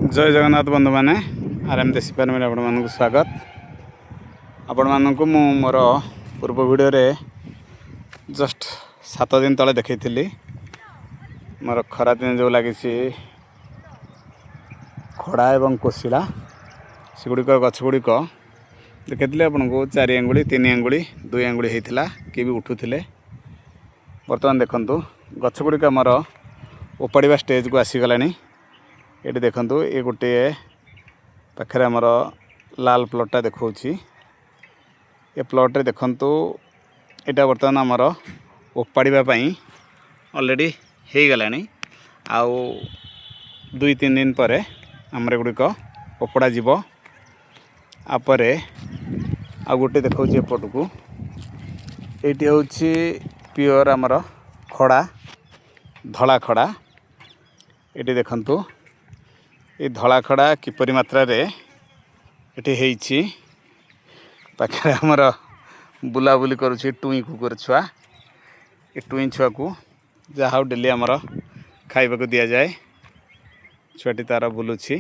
जय जगन्नाथ बंधु मैंने आरएम देसी फार्म आपण मानक स्वागत। आपण मानक मु मोर पूर्व वीडियो रे जस्ट 7 दिन तले देखी मोर खरा दिन जो लगी खड़ा एवं कोशिला सेगुड़िक गछगुड़िक देखी आपन को 4 आंगुली 3 आंगुली 2 आंगुली होता कि भी उठुले। बर्तमान देखु गछगुड़िक आमर उपाड़ा स्टेज को आसीगला। ये देखु ये गोटे पाखे आमर लाल प्लॉटा देखा ये प्लॉट रे देखु यहाँ बर्तमान आमर उपाड़ापी ऑलरेडी हो गला। आउ 2-3 दिन पर आमर एगुड़िक उपाड़ा जीव आपरे आ गोटे देखा एपट को ये हूँ प्योर आमर खड़ा धला खड़ा। ये देखु ये धला खड़ा किपरि मात्रा रे एठी हेइछि पाखे हमर बुलाबुली करूछि टुई कुकुर छुआ। ये टुई छुआ को जहाँ डेली आमर खाइबा को दिया जाए छुआटी तार बुलुछि।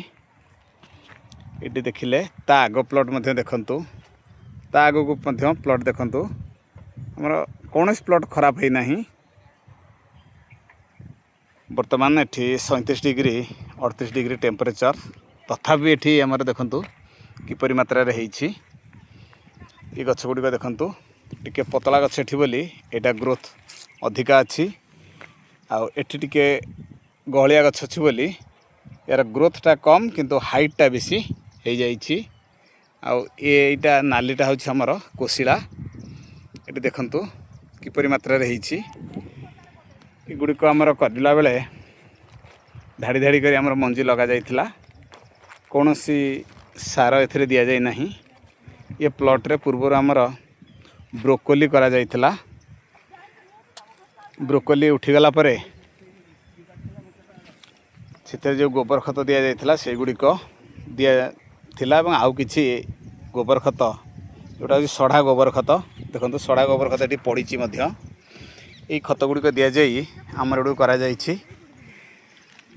ये देखिले ता आग प्लॉट मध्ये देखंतु ता आग को मध्ये प्लॉट देखंतु हमर कोनोस प्लॉट खराब है नहीं। वर्तमान एठी 37 डिग्री 38 डिग्री टेम्परेचर तथापि एठी हमर देखंतु किपरि मात्रा रे हेइछि। ये गछ गुड़िक देखंतु टिके पतला गछ एठी बोली एटा ग्रोथ अधिका अछि। आ एठी टिके गहलिया गछ अछि बोली यार ग्रोथटा कम किंतु हाइटटा बेसी हे जाइछि। आ एटा नालीटा होछि हमर कोशिला। एठी देखंतु किपरि मात्रा रे हेइछि। गुड़िक आमर करला बेले धाड़ी धाड़ी कर आमर मंजी लगा जाइथिला कौन सी सार एथरे दिया जाए नहीं। ये प्लॉट रे पूर्व आमर ब्रोकोली करा जाइथिला। ब्रोकोली उठीगला परे सेते जो गोबर खत दिया जाइथिला से गुड़िक दिया थिला एवं आउ किछि गोबर खत जोटा सढ़ा गोबर खत देखंतु सढ़ा गोबर खत एटी पड़ीछि मध्य। ये खत गुड़िक दि जाई आमर एडू करा जाइछि।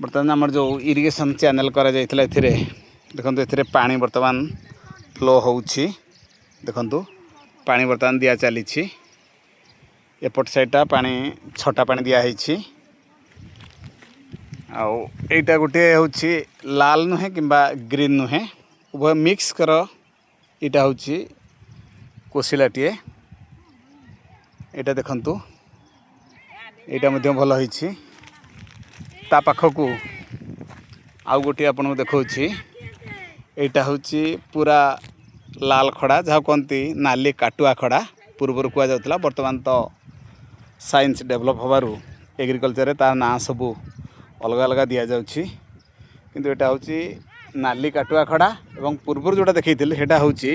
बर्तमान आमर जो इरिगेशन चैनल करा जाइथिला एथिरे देखंतु एथिरे पानी बर्तमान फ्लो होउछि। देखंतु पानी बर्तमान दिया चलीछि। एपट साइडटा पानी छटा पानी दिया हेछि। आउ एटा गोटे होछि लाल नुहे किंबा ग्रीन नुहे उभय मिक्स कर एटा होछि कोशिलाटिए। एटा देखंतु एटा मध्य भल होइछि। ता पाखकू आउ गोटे आपन देखौछि एटा होछि पूरा लाल खड़ा जहाँ कहती नाली काटुआ खड़ा पूर्वर कुआ जाउतला। वर्तमान तो साइंस डेवलप होबारु एग्रीकल्चर रे तार ना सबू अलग अलग दिया जाउछि किंतु एटा होछि नाली काटुआ खड़ा एवं पूर्वर जोटा देखैथिले सेटा होछि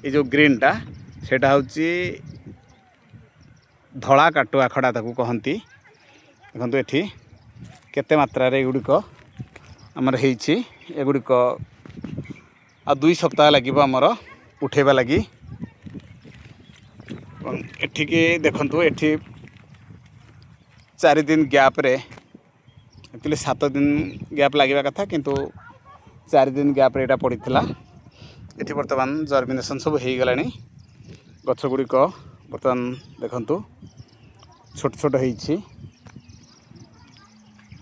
ए जो ग्रीनटा सेटा होछि धला काटुआ खड़ा ताकू कहती। देखो ये केते मात्रा रे गुड़िक आमर हेइछि। एगुड़िक आ 2 सप्ताह लगे आमर उठेबा लगी। एठिके देखंतु एठी 4 दिन गैप रे एक्चुअली 7 दिन गैप लगे कथा किंतु 4 दिन गैप रे एटा पड़ीथिला। एठी वर्तमान जर्मिनेशन सब हेइ गलानी। गछ गुड़िक वर्तमान देखंतु छोट छोट हेइछि।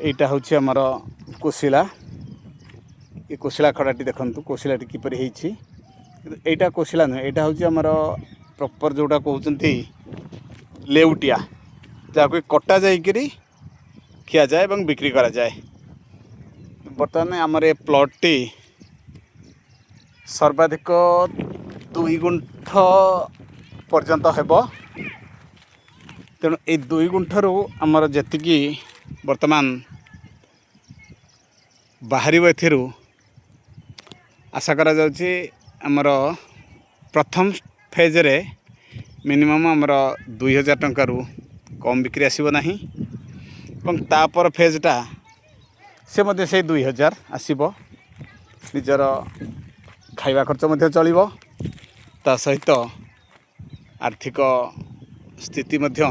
एटा होछि हमर कोशिला। ये कोशिला खड़ाटी देखंतु कोशिलाटी किपरि हेइछि। एटा कोशिला न एटा होछि हमर प्रॉपर जोटा कहउचंती लेउटिया जाको कटा जाय करी खिया जाय एवं बिक्री करा जाय। बर्तमान हमर ए प्लॉट टी सर्वाधिक 2 गुंठ पर्यंत हेबो। तेणु ए 2 गुंठरू आमर जेतिकी वर्तमान बाहर एथिरू आशा करा जाउछि आमर प्रथम फेज रे मिनिमम आमर 2000 टंका रु कम बिक्री आसीबो नाही। एवं तापर फेजटा से मध्य से 2000 आसीबो। निजर खाइबा खर्च मध्य चलिबो ता सहित आर्थिक स्थिति मध्य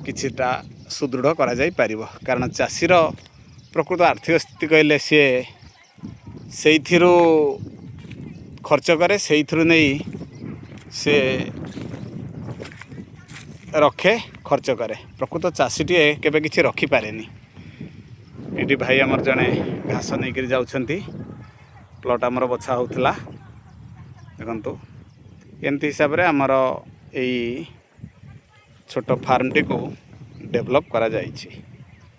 किछिटा सुदृढ़ करा जाई पारिबो। कारण चाषीर ପ୍ରକୃତ ଆର୍ଥିକ ସ୍ଥିତି କହିଲେ ସିଏ ସେଇଥିରୁ ଖର୍ଚ୍ଚ କରେ, ସେଇଥିରୁ ନେଇ ସେ ରଖେ, ଖର୍ଚ୍ଚ କରେ। ପ୍ରକୃତ ଚାଷୀଟିଏ କେବେ କିଛି ରଖିପାରେନି। ଏଠି ଭାଇ ଆମର ଜଣେ ଘାସ ନେଇକରି ଯାଉଛନ୍ତି। ପ୍ଲଟ୍ ଆମର ବଛା ହେଉଥିଲା। ଦେଖନ୍ତୁ ଏମିତି ହିସାବରେ ଆମର ଏଇ ଛୋଟ ଫାର୍ମଟିକୁ ଡେଭଲପ୍ କରାଯାଇଛି।